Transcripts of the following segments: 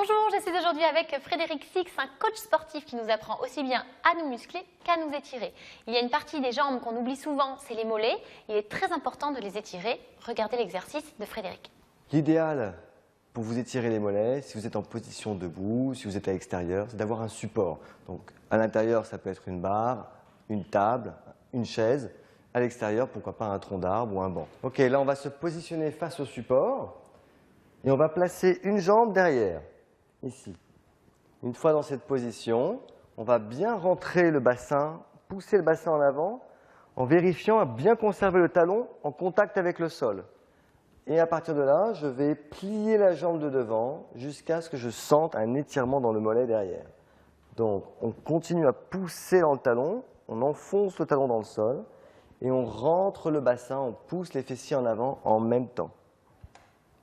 Bonjour, je suis aujourd'hui avec Frédéric Six, un coach sportif qui nous apprend aussi bien à nous muscler qu'à nous étirer. Il y a une partie des jambes qu'on oublie souvent, c'est les mollets. Il est très important de les étirer. Regardez l'exercice de Frédéric. L'idéal pour vous étirer les mollets, si vous êtes en position debout, si vous êtes à l'extérieur, c'est d'avoir un support. Donc à l'intérieur, ça peut être une barre, une table, une chaise. À l'extérieur, pourquoi pas un tronc d'arbre ou un banc. Ok, là on va se positionner face au support et on va placer une jambe derrière, ici. Une fois dans cette position, on va bien rentrer le bassin, pousser le bassin en avant en vérifiant à bien conserver le talon en contact avec le sol. Et à partir de là, je vais plier la jambe de devant jusqu'à ce que je sente un étirement dans le mollet derrière. Donc on continue à pousser dans le talon, on enfonce le talon dans le sol et on rentre le bassin, on pousse les fessiers en avant en même temps.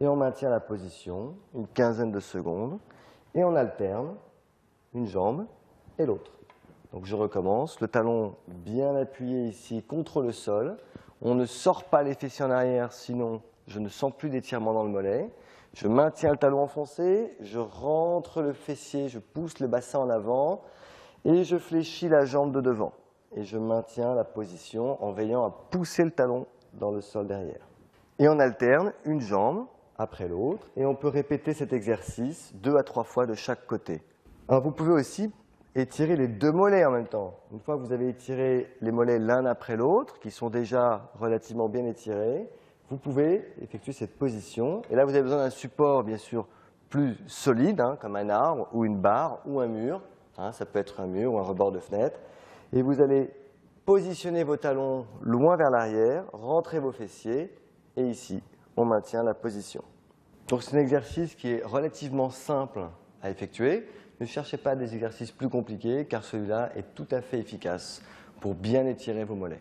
Et on maintient la position une quinzaine de secondes et on alterne une jambe et l'autre. Donc je recommence, le talon bien appuyé ici contre le sol. On ne sort pas les fessiers en arrière, sinon je ne sens plus d'étirement dans le mollet. Je maintiens le talon enfoncé, je rentre le fessier, je pousse le bassin en avant et je fléchis la jambe de devant. Et je maintiens la position en veillant à pousser le talon dans le sol derrière. Et on alterne une jambe après l'autre et on peut répéter cet exercice 2 à 3 fois de chaque côté. Alors vous pouvez aussi étirer les deux mollets en même temps. Une fois que vous avez étiré les mollets l'un après l'autre, qui sont déjà relativement bien étirés, vous pouvez effectuer cette position. Et là, vous avez besoin d'un support, bien sûr, plus solide, comme un arbre ou une barre ou un mur. Ça peut être un mur ou un rebord de fenêtre. Et vous allez positionner vos talons loin vers l'arrière, rentrer vos fessiers, et ici, on maintient la position. Donc c'est un exercice qui est relativement simple à effectuer. Ne cherchez pas des exercices plus compliqués, car celui-là est tout à fait efficace pour bien étirer vos mollets.